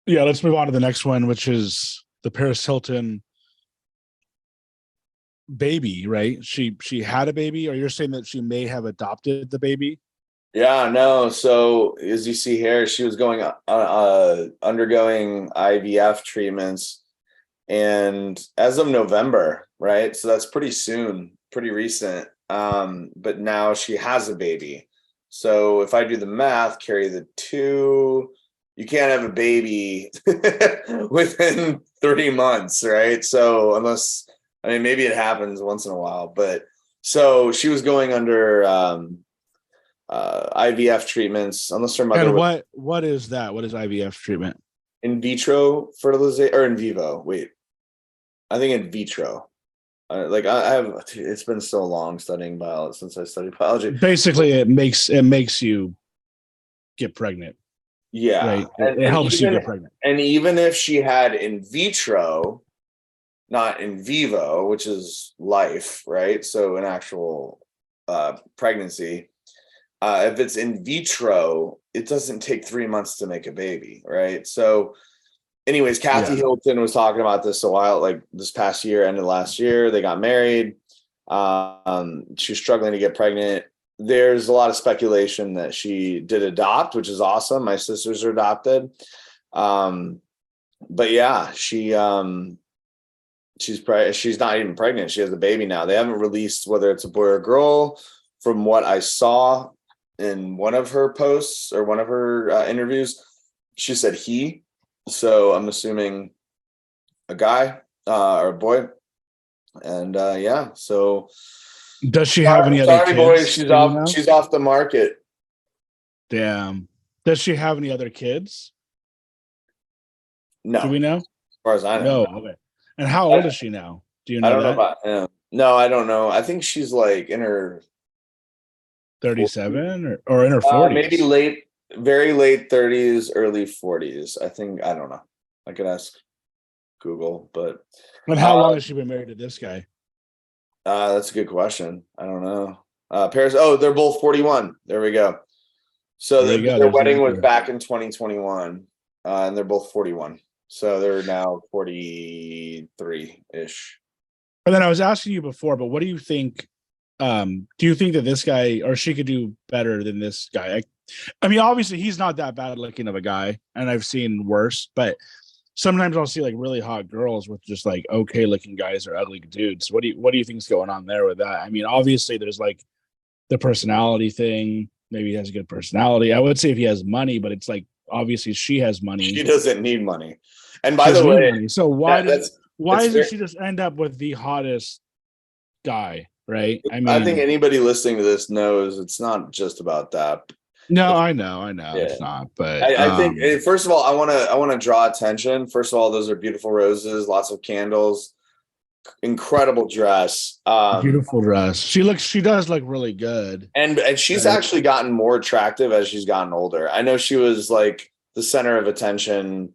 Yeah, let's move on to the next one, which is the Paris Hilton baby, right? She had a baby, or you're saying that she may have adopted the baby? Yeah, no. So as you see here, she was going undergoing IVF treatments, and as of November, right? So that's pretty soon, pretty recent. But now she has a baby. So if I do the math, carry the two, you can't have a baby within 3 months, right? So unless, I mean, maybe it happens once in a while, but so she was going under IVF treatments, unless her mother And was what is that? What is IVF treatment? in vitro fertilization or in vivo. Wait, I think in vitro. I have. It's been so long studying biology since I studied biology. Basically, it makes you get pregnant, Yeah, right? It helps you get pregnant. and even if she had in vitro, not in vivo, which is life, right? So an actual pregnancy. If it's in vitro, it doesn't take 3 months to make a baby, right? So, anyways, Kathy Yeah. Hilton was talking about this a while, like this past year, ended last year. They got married. She's struggling to get pregnant. There's a lot of speculation that she did adopt, which is awesome. My sisters are adopted. Um, but yeah, she's not even pregnant. She has a baby now. They haven't released whether it's a boy or girl. From what I saw in one of her posts or one of her interviews, she said he. So I'm assuming a guy or a boy. And yeah, so Does she have any other sorry, boys, kids? she's Do we off. know? She's off the market. Damn. Does she have any other kids? No, Do we as know? far as I know. No. Okay. And how old I, is she now? Do you I know don't know that? about him. No, I don't know. I think she's like in her 40s, 37 or in her maybe 40s? late, very late 30s, early 40s. I think I don't know. I could ask Google, but And how long uh, has she been married to this guy? that's a good question. I don't know. Paris. Oh, they're both 41. There we go. So There you go. their There's the wedding was answer. back in 2021, and they're both 41. So they're now 43 ish. And then I was asking you before, but what do you think? Do you think that this guy or she could do better than this guy? I mean, obviously he's not that bad looking of a guy, and I've seen worse, but sometimes I'll see like really hot girls with just like okay looking guys or ugly dudes. What do you think's going on there with that? I mean, obviously there's like the personality thing. Maybe he has a good personality. I would say if he has money, but it's like obviously she has She money. doesn't need money. And She by the doesn't need way, money. So that's why it's doesn't very, she just end up with the hottest guy? Right? I I think mean, anybody listening to this knows it's not just about that. no, It's, I know yeah. it's not, but I think first of all, I want to draw attention. First of all, those are beautiful roses, lots of candles, incredible dress. beautiful dress. She does look really good. And she's Right? actually gotten more attractive as she's gotten older. I know she was like the center of attention,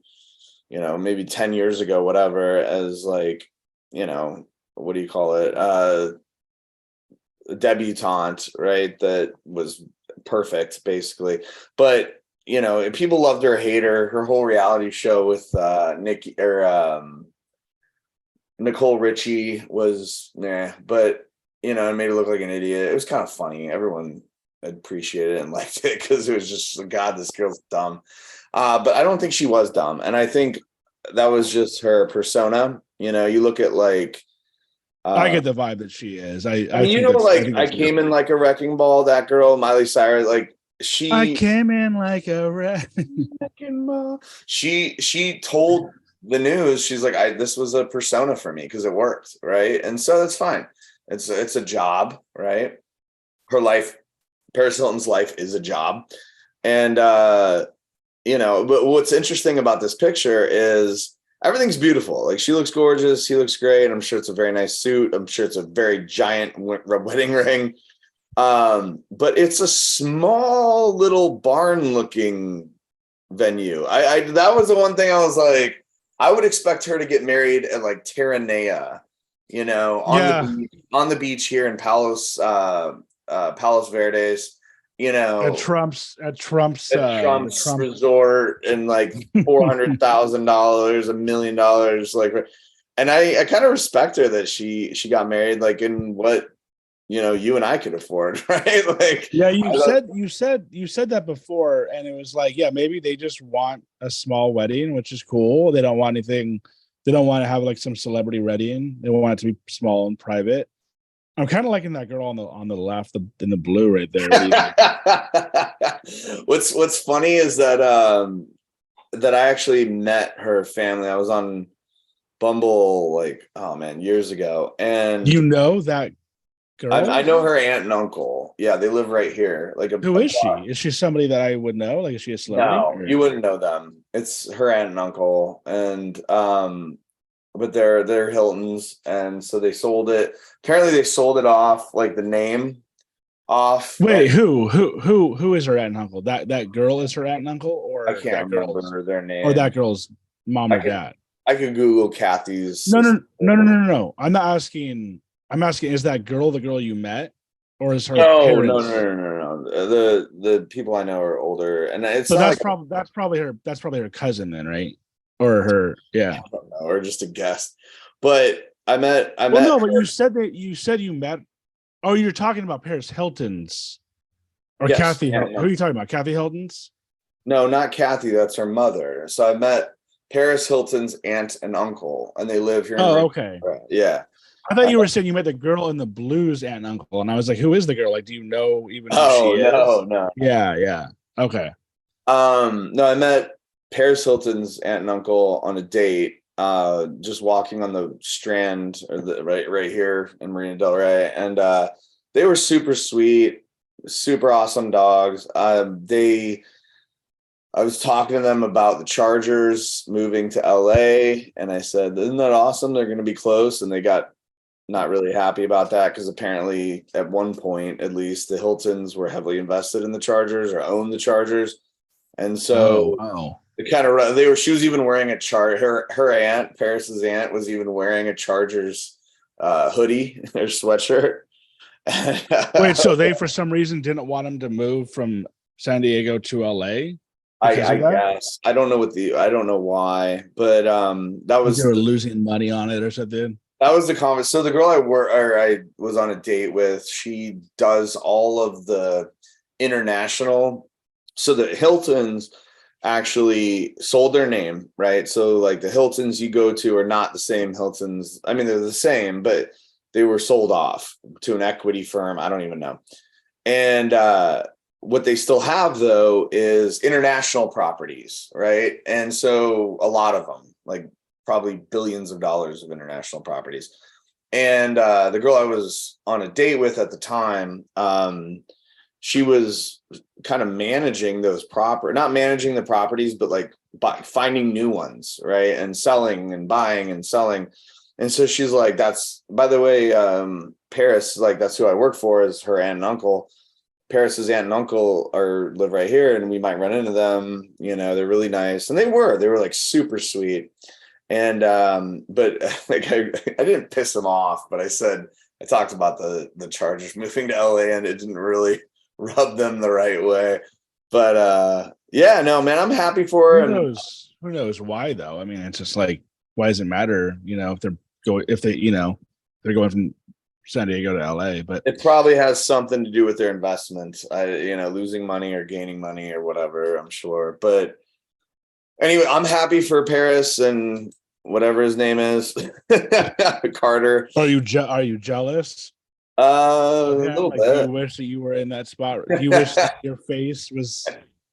maybe 10 years ago, whatever, as like, what do you call it? A debutante, right? That was perfect, basically. But if people loved her, hate her. Her whole reality show with Nikki or Nicole Richie was nah, but it made her look like an idiot. It was kind of funny. Everyone appreciated it and liked it because it was just, God, this girl's dumb. But I don't think she was dumb, and I think that was just her persona. You look at like, I uh, get the vibe that she is. I I mean, think that's I like think I that's came in beautiful. like a wrecking ball. That girl, Miley Cyrus, like I she came in like a rat. wrecking ball. She told the news, she's like, this was a persona for me because it worked, right? And so that's fine. It's a job, right? Her life, Paris Hilton's life is a job. And but what's interesting about this picture is everything's beautiful. Like she looks gorgeous, he looks great. I'm sure it's a very nice suit. I'm sure it's a very giant wedding ring. But it's a small little barn looking venue. I that was the one thing I was like, I would expect her to get married at like Terranea, on the Yeah, beach, here in Palos Verdes, you At know, Trump's at the Trump's Trump. resort and like $400,000, $1 million, like, and I kind of respect her that she got married like in what, you know, you and I could afford, right? Like, Yeah, I you said that before, and it was like, yeah, maybe they just want a small wedding, which is cool. They don't want anything. They don't want to have like some celebrity wedding. They want it to be small and private. I'm kind of liking that girl on the left, in the blue right there. What do you think? what's funny is that that I actually met her family. I was on Bumble like, oh man, years ago, and You know that I girl? know her aunt and uncle. Yeah, they live right here, like Who a is she? block. Is she somebody that I would know? Like, is she a celebrity? No, Or? you wouldn't know them. It's her aunt and uncle, and but they're Hiltons, and so they sold it. Apparently, they sold it off, like the name off, and Wait, who is her aunt and uncle? That girl is her aunt and uncle, I can't remember their or name. that girl's mom I or could dad? I could Google Kathy's. No. I'm not asking. I'm asking, is that girl the girl you met, or is her No. parents? The people I know are older, and it's So not like that's probably her cousin then, right? Or her, yeah. I don't know, or just a guess. But I Well, met no, but her. you said you met. Oh, you're talking about Paris Hilton's or Yes, Kathy. yeah, Who are you talking about? Kathy Hilton's? no, not Kathy. That's her mother. So I met Paris Hilton's aunt and uncle, and they live here in Oh, Green. okay. Yeah. I thought Uh, you were saying you met the girl in the blues aunt and uncle, and I was like, who is the girl? Like, do you know even who she oh is? no. Yeah. Okay. No, I met Paris Hilton's aunt and uncle on a date. Just walking on the Strand, or the right here in Marina Del Rey, and they were super sweet, super awesome dogs. I was talking to them about the Chargers moving to LA, and I said, "Isn't that awesome? They're going to be close." And they got not really happy about that because apparently, at one point, at least, the Hiltons were heavily invested in the Chargers or owned the Chargers, and Oh, so wow. it kind of they were. She was even wearing a her aunt, Paris's aunt, was even wearing a Chargers hoodie or sweatshirt. Wait, so they for some reason didn't want him to move from San Diego to LA because I of that? guess I don't know I don't know why, but that Like they was were losing money on it or something? the comment. So the girl I was on a date with, she does all of the international. So the Hiltons actually sold their name, right? So like the Hiltons you go to are not the same Hiltons. I mean, they're the same, but they were sold off to an equity firm. I don't even know. And what they still have though is international properties, right? And so a lot of them, like probably billions of dollars of international properties. And the girl I was on a date with at the time, she was kind of managing those not managing the properties, but like finding new ones, right? And selling and buying and selling. And so she's like, that's, by the way, Paris, like that's who I work for, is her aunt and uncle. Paris's aunt and uncle live right here, and we might run into them. You know, they're really nice. And they were like super sweet. And but like I didn't piss them off, but I talked about the Chargers moving to LA, and it didn't really rub them the right way. But yeah, no, man, I'm happy for her. And Who knows why though? I mean, it's just like, why does it matter? You know, if they, they're going from San Diego to LA, but it probably has something to do with their investment. Losing money or gaining money or whatever, I'm sure. But anyway, I'm happy for Paris and whatever his name is, Carter. are you jealous? A Yeah, little like, do you bit. wish that you were in that spot? Do you wish that your face was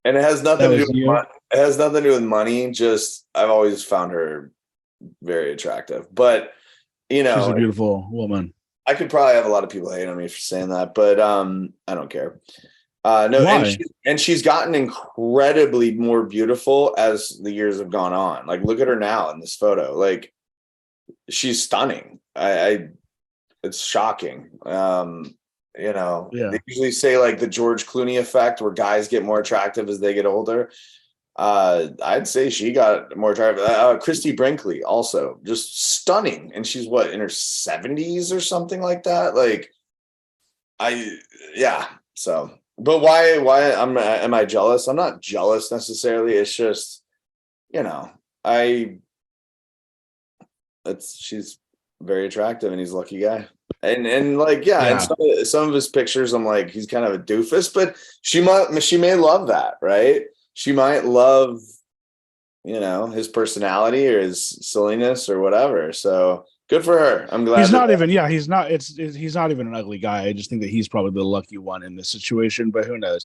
And it has that nothing to do was with you? money. It has nothing to do with money. Just I've always found her very attractive. But She's a beautiful woman. I could probably have a lot of people hate on me for saying that, but I don't care. No, Why? and she's gotten incredibly more beautiful as the years have gone on. Like, look at her now in this photo. Like, she's stunning. It's shocking. Yeah. They usually say like the George Clooney effect, where guys get more attractive as they get older. I'd say she got more attractive. Christy Brinkley also just stunning, and she's what, in her 70s or something like that. Like, yeah. So But why am I jealous? I'm not jealous necessarily. It's just, you know, I it's she's very attractive and he's a lucky guy. And like, yeah, and Yeah. some of his pictures, I'm like, he's kind of a doofus, but she may love that, right? She might love, you know, his personality or his silliness or whatever. So good for her. I'm glad He's that not even, yeah, he's not, he's not even an ugly guy. I just think that he's probably the lucky one in this situation, but who knows?